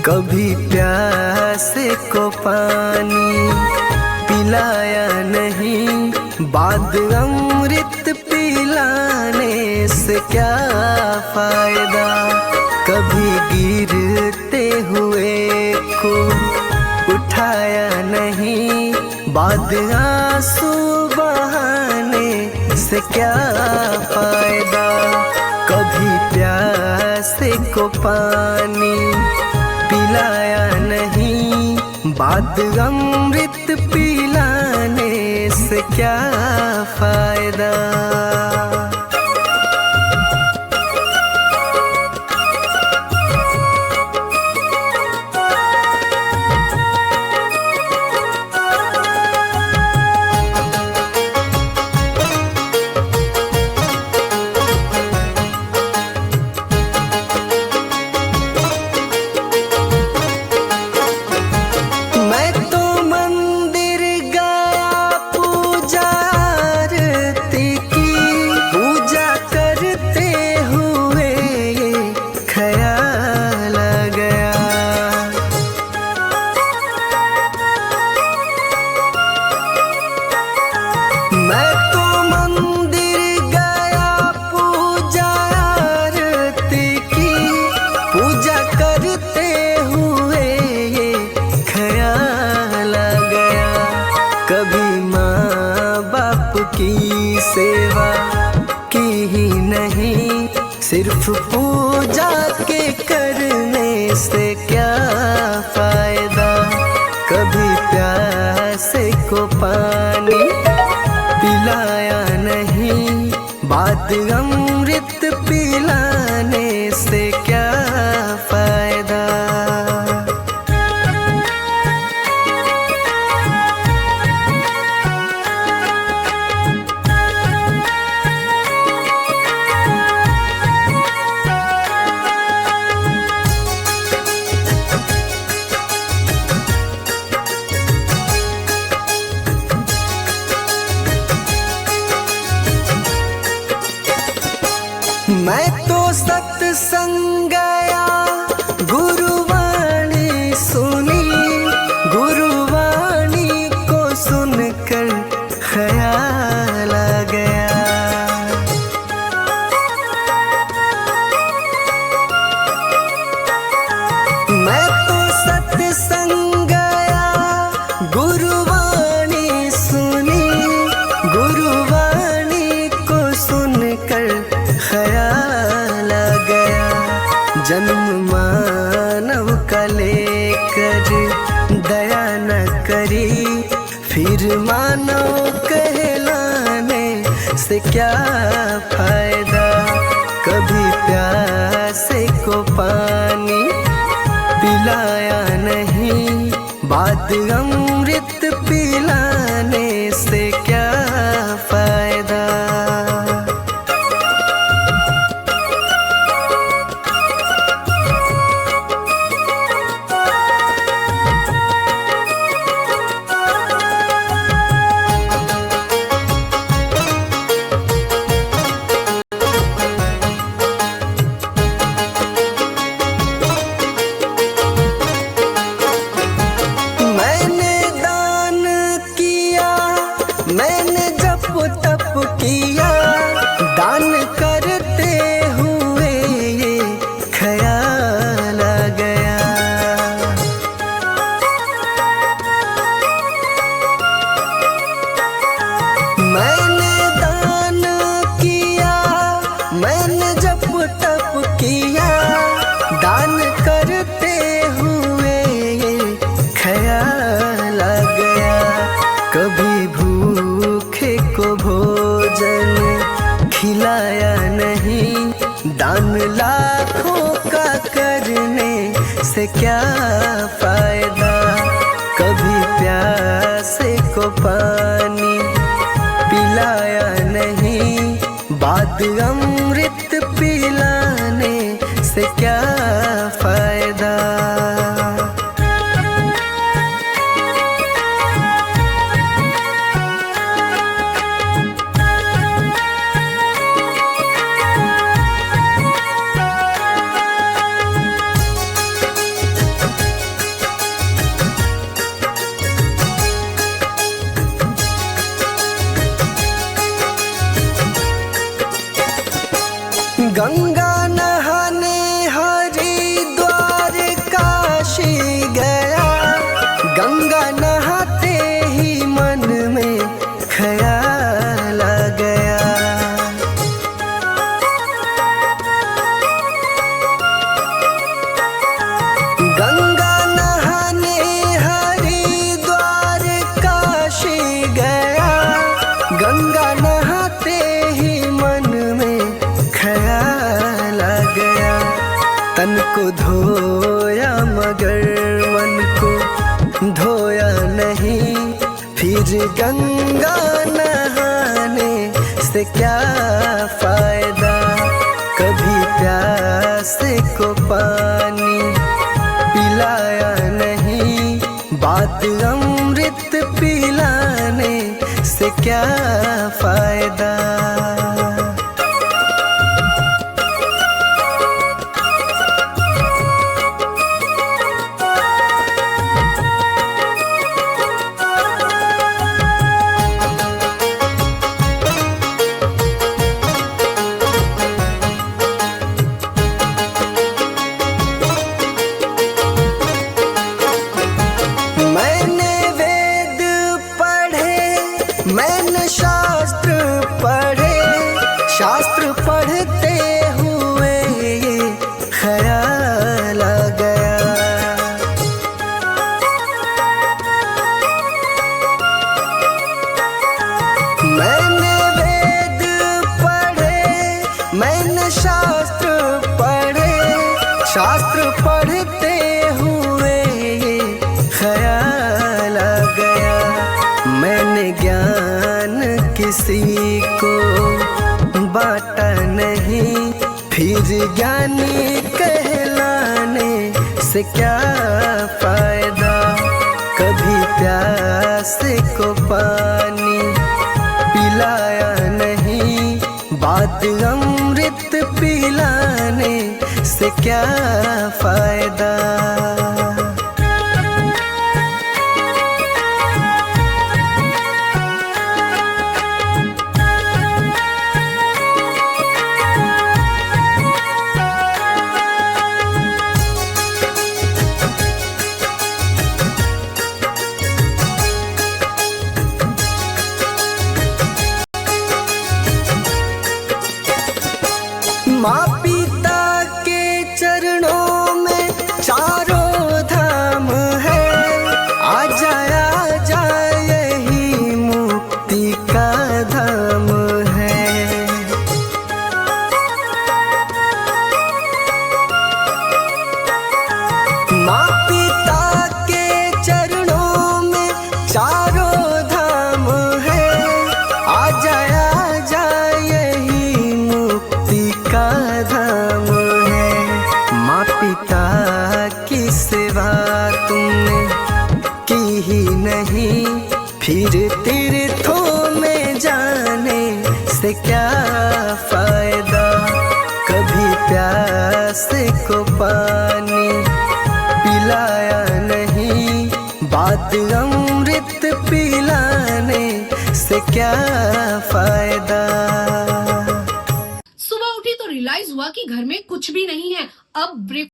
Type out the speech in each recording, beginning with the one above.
कभी प्यासे को पानी पिलाया नहीं, बाद अमृत पिलाने से क्या फायदा। कभी गिरते हुए को उठाया नहीं, बाद आंसू बहाने से क्या फायदा। कभी प्यासे को पानी पिलाया नहीं, बाद अमृत पिलाने से क्या फायदा। की सेवा की ही नहीं, सिर्फ पूजा के करने से क्या फायदा। कभी प्यासे को पानी पिलाया नहीं, बाद अमृत पिलाने से क्या फायदा। मैं तो सत्संग गया, गुरुवाणी सुनी, गुरुवाणी को सुनकर ख्याल आ गया। मैं तो सत्संग गया, गुरुवाणी सुनी, गुरुवाणी को सुनकर ख्याल आ गया। जन्म मानव का लेकर दया न करी, फिर मानव कहलाने से क्या फायदा। कभी प्यासे को पानी पिलाया नहीं, बाद अमृत पिलाने से क्या फायदा। मैंने जप तप किया, दान करते हुए ये ख्याल आ गया। मैंने दान किया, मैंने जप तप किया, दान करते हुए ये ख्याल आ गया। कभी भूखे को भोजन खिलाया नहीं, दान लाखों का करने से क्या फायदा। कभी प्यासे को पानी पिलाया नहीं, बाद अमृत पिलाने से क्या फायदा। गया। तन को धोया मगर मन को धोया नहीं, फिर गंगा नहाने से क्या फायदा। कभी प्यासे को पानी पिलाया नहीं, बात अमृत पिलाने से क्या फायदा। मैंने शास्त्र पढ़े, शास्त्र पढ़ते हुए ये ख्याल आ गया। मैंने वेद पढ़े, मैंने शास्त्र पढ़े, शास्त्र पढ़ते हुए ये ख्याल आ गया। मैंने ज्ञान किसी को बांटा नहीं, फिर ज्ञानी कहलाने से क्या फायदा। कभी प्यासे को पानी पिलाया नहीं, बात अमृत पिलाने से क्या फायदा। माँ पिता के चरणों में चारों धाम है, आ जा यही मुक्ति का धाम है। माँ पिता के चरणों में चारों धाम है, आ जा यही मुक्ति का धाम है। माँ पिता की सेवा तुमने की ही नहीं, फिर तीर्थों में जाने से क्या फायदा। कभी प्यासे को पानी पिलाया नहीं, बात अमृत पिलाने से क्या फायदा। तो रियलाइज हुआ कि घर में कुछ भी नहीं है। अब ब्रेक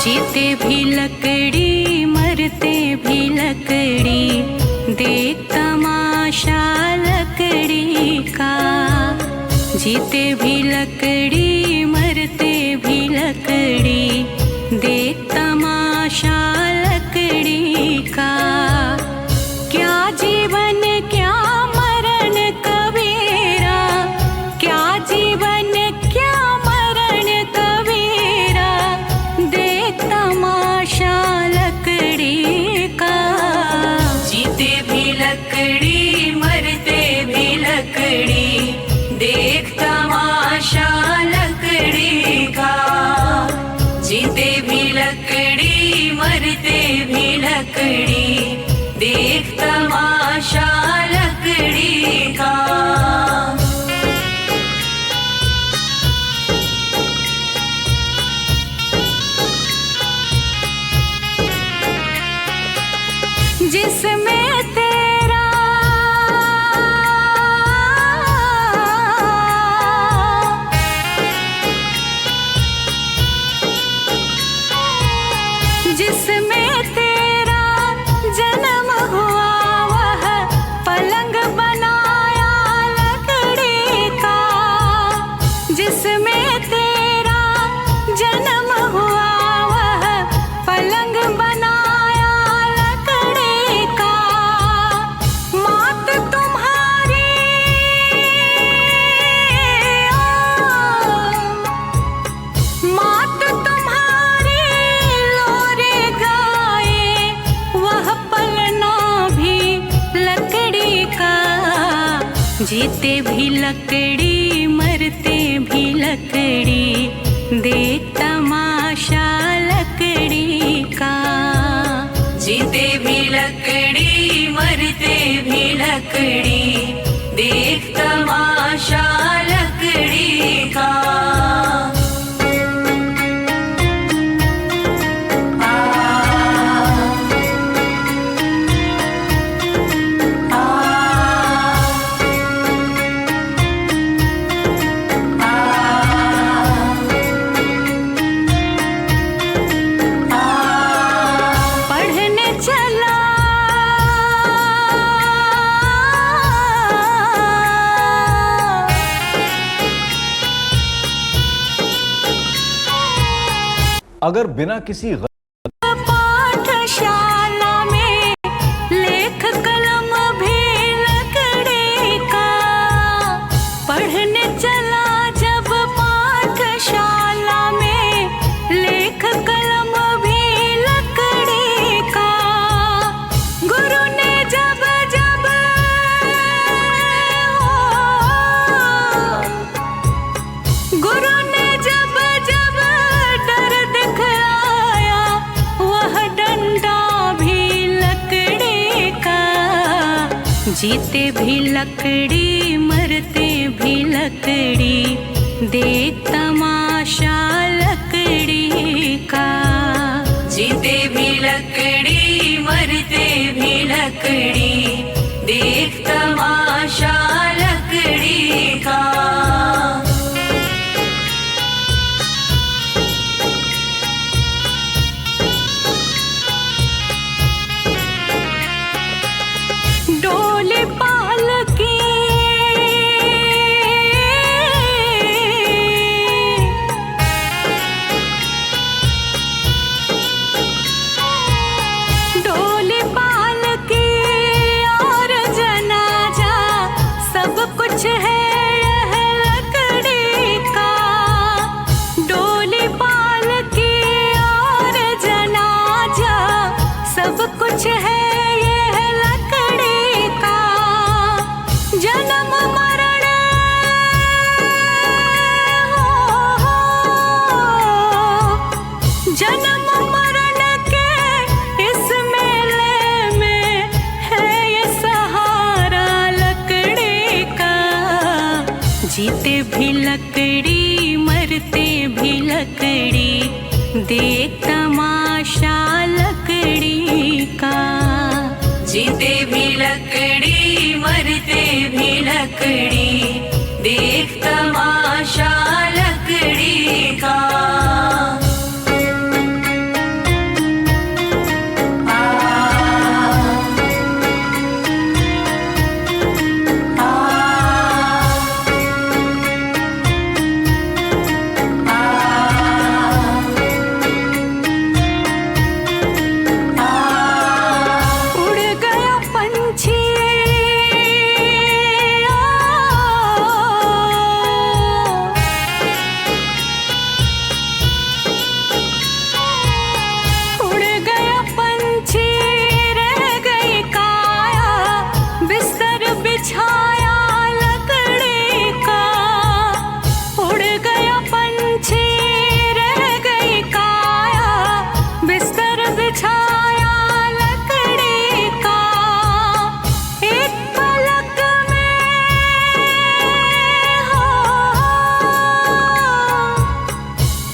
जीते भी लकड़ी मरते भी लकड़ी, देख तमाशा लकड़ी का। जीते भी लकड़ी मरते भी लकड़ी, देख तमाशा लकड़ी का। क्या जीवन क्या मरण कबीरा, क्या जीवन क्या मरण कबीरा, देख तमाशा लकड़ी का। जीते भी लकड़ी मरते भी लकड़ी, देख तमाशा लकड़ी का। जीते भी लकड़ी मरते भी लकड़ी, देख तमाशा लकड़ी का। जिसमें तेरा जिसमें तेरा जन्म हुआ वह जिसमें तेरा जन्म हुआ वह पलंग बनाया लकड़ी का। मात तुम्हारी मात तुम्हारी लोरे गाए वह पलना भी लकड़ी का। जीते भी लकड़ी मरते भी लकड़ी देख तमाशा लकड़ी का। जीते भी लकड़ी मरते भी लकड़ी देख तमाशा लकड़ी का। पढ़ने चला अगर बिना किसी पाठशाला में लेख कलम भी लकड़ी का। पढ़ने चला जब पाठशाला में लेख कलम भी लकड़ी का। गुरु ने जब जब गुरु ने जब जब डर दिखलाया वह डंडा भी लकड़ी का। जीते भी लकड़ी मरते भी लकड़ी देख तमाशा लकड़ी का। जीते भी लकड़ी मरते भी लकड़ी देख तमाशा लकड़ी का। डोली पालकी डोली पालकी और जनाजा सब कुछ है यह लकड़ी का। डोली पालकी और जनाजा सब कुछ है यह लकड़ी का। जन्म मरण जन्म मरण के इस मेले में है ये सहारा लकड़ी का। जीते भी लकड़ी मरते भी लकड़ी देख तमाशा लकड़ी का। जीते भी लकड़ी मरते भी लकड़ी देख तमाशा लकड़ी का। उड़ गया पंछी उड़ गया पंछी रह गई काया बिस्तर बिछाया लकड़ी का। उड़ गया पंछी रह गई काया बिस्तर बिछाया लकड़ी का। एक पलक में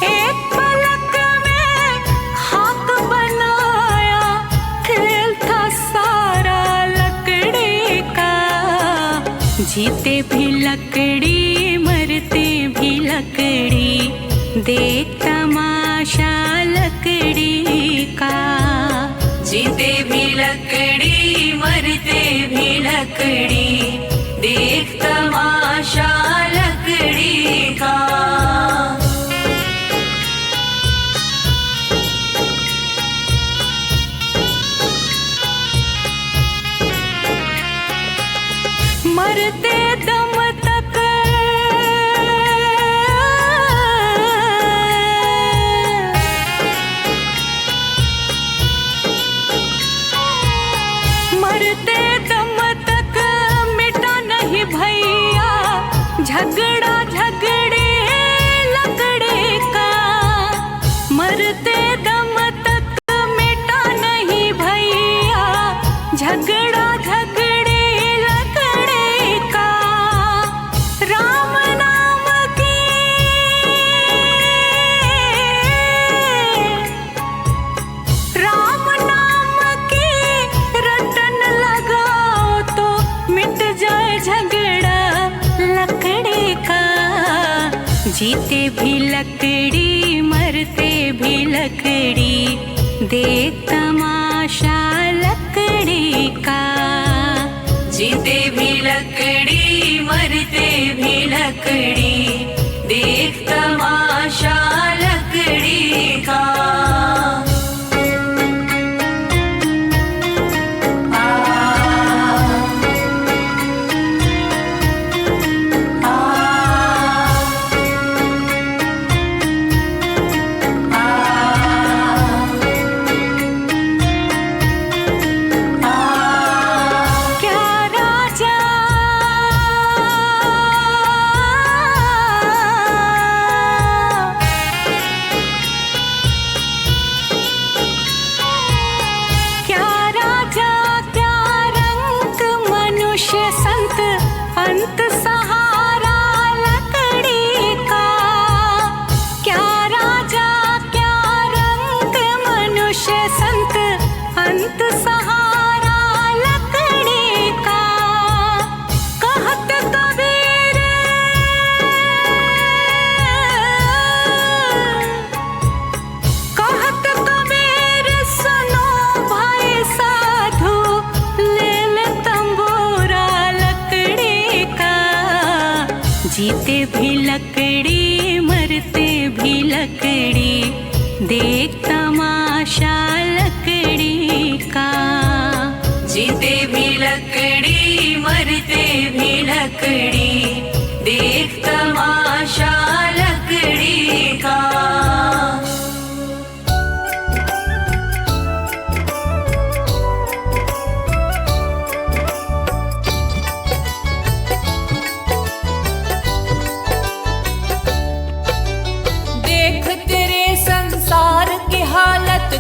एक पलक में खाक बनाया खेल था सारा लकड़ी का। जीते भी लकड़ी मरते भी लकड़ी देख तमाशा लकड़ी का। जीते भी लकड़ी मरते भी लकड़ी देख तमाशा लकड़ी का। झगड़ा झगड़े लकड़ी का, मरते दम तक मिटा नहीं भैया, झगड़ा झगड़े लकड़ी का। राम नाम की रटन लगाओ तो मिट जाए झगड़ा लकड़ी का। जीते भी लकड़ी मरते भी लकड़ी, देख तमाशा लकड़ी का। जीते भी लकड़ी मरते भी लकड़ी, देख तमाशा लकड़ी का। अंत सहारा लकड़ी का। क्या राजा क्या रंग मनुष्य संत, अंत सहारा लकड़ी का। कहत कबीर सुनो भाई साधु, ले ले तंबूरा लकड़ी का। जीते भी लकड़ी मरते भी लकड़ी, देख तमाशा लकड़ी का। जीते भी लकड़ी मरते भी लकड़ी, देख तमाशा लकड़ी का।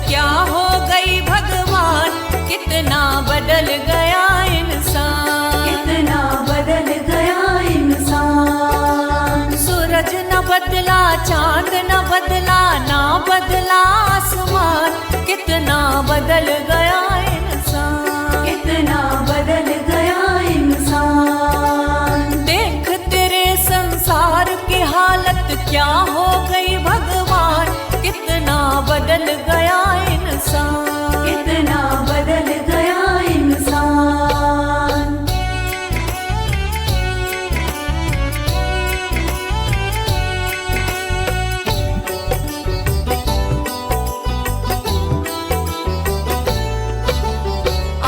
क्या हो गई भगवान, कितना बदल गया इंसान, कितना बदल गया इंसान। सूरज न बदला चांद न बदला, ना बदला आसमान, कितना बदल गया इंसान, कितना बदल गया इंसान। देख तेरे संसार की हालत क्या हो गई भगवान, कितना बदल गया इंसान, कितना बदल गया इंसान।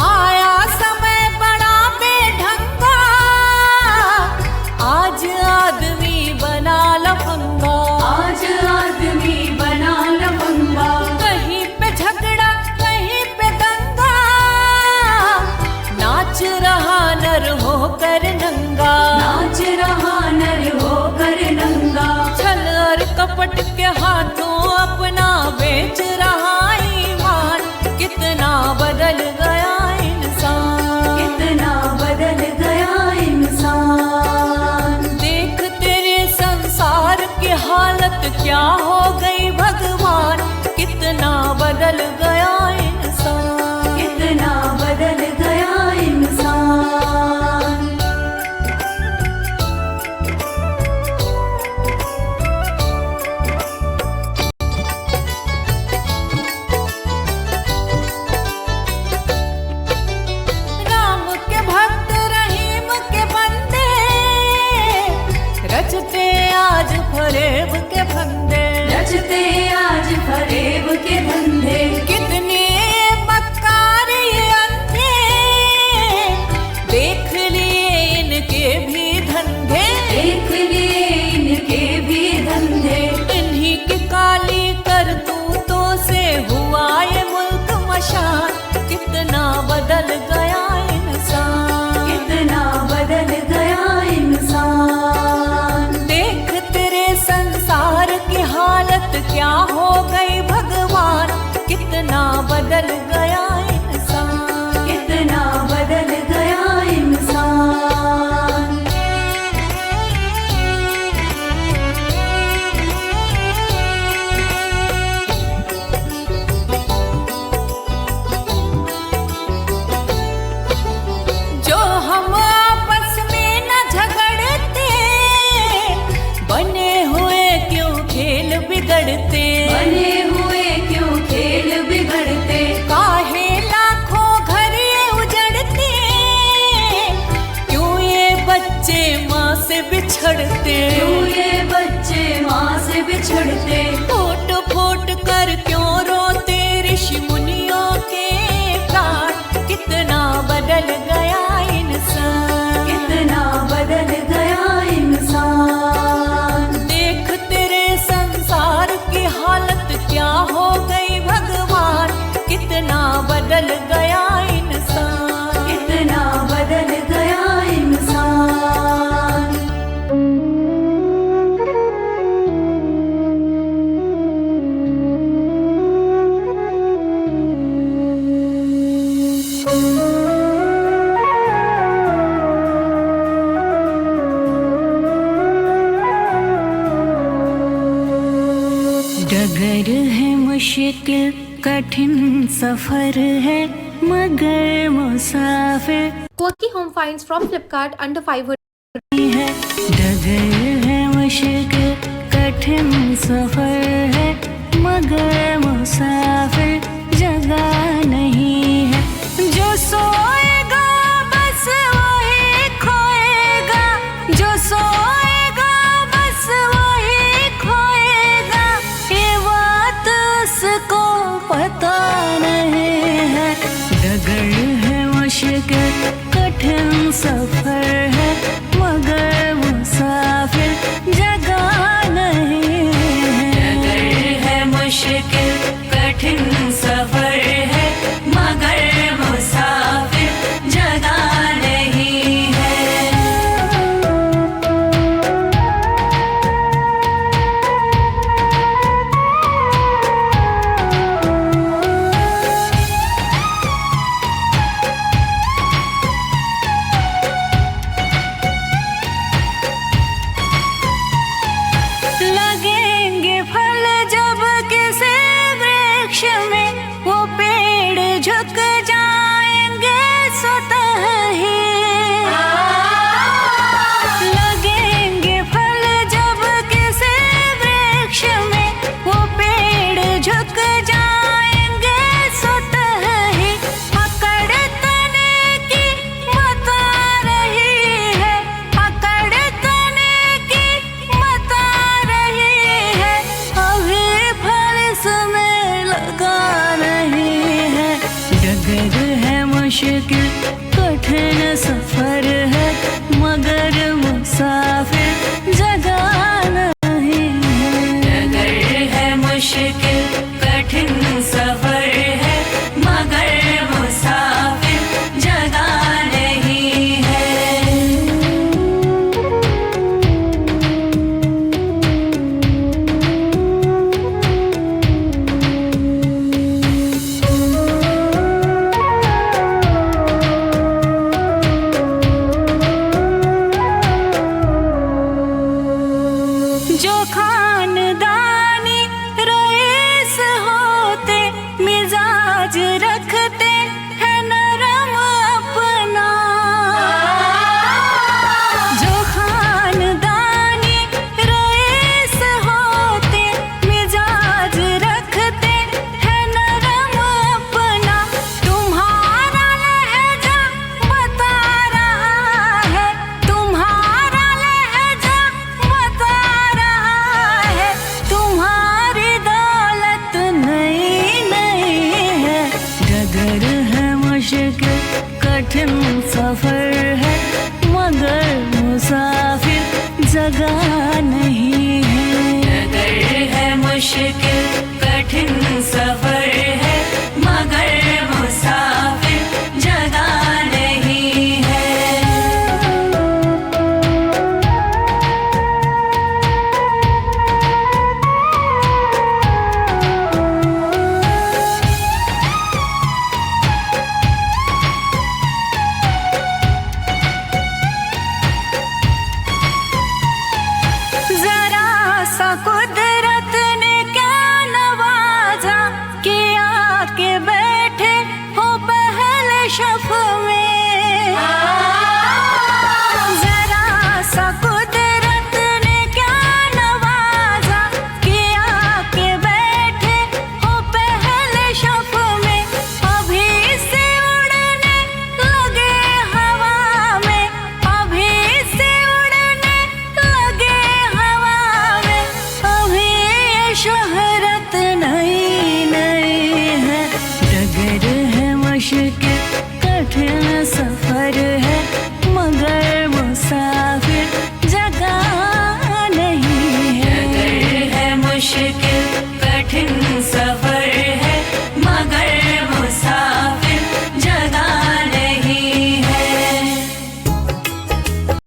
आया समय बड़ा बेढंगा, आज आदमी बना लफंगा, आज आदमी बना लफंगा। कहीं पे झगड़ा कहीं पे दंगा, नाच रहा नर होकर नंगा, नाच रहा नर होकर नंगा। छल और कपट के हाथों अपना बेच रहा ईमान, कितना बदल गया इंसान, कितना बदल गया इंसान। देख तेरे संसार की हालत क्या हो गई भगवान, कितना बदल गया इंसान, कितना बदल गया इंसान। राम के भक्त रहीम के बंदे, रचते आज फरेब के फंदे, रचते आज फरेब के धंधे। कितनी बदल गया इंसान, कितना बदल गया इंसान। जो हम आपस में न झगड़ते, बने हुए क्यों खेल बिगड़ते, बने हुए क्यों खेल बिगड़ते। काहे लाखों घर ये उजड़ते, क्यों ये बच्चे माँ से बिछड़ते, क्यों ये बच्चे माँ से बिछड़ते। फूट फूट कर क्यों रोते ऋषि मुनियों के प्राण, कितना बदल गया इंसान, कितना बदल गया इंसान। देख तेरे संसार की हालत क्या हो गई भगवान, कितना बदल गया इंसान, कितना बदल गया इंसान। डगर है मुश्किल कठिन सफर है, मगर मुसाफिर Quirky home finds from Flipkart under 500. है। डगर है मुश्किल कठिन सफर है, मगर मुसाफिर जगह नहीं है। जो सोएगा बस वही खोएगा, जो सोएगा बस वही खोएगा, ये बात उसको पता नहीं है। डगर है मुश्किल कठिन सफर है, मगर मुसाफिर जगह नहीं है। डगर है मुश्किल कठिन सफर है, मगर मुसाफिर जगह नहीं है। लगेंगे फल जब किसी वृक्ष में,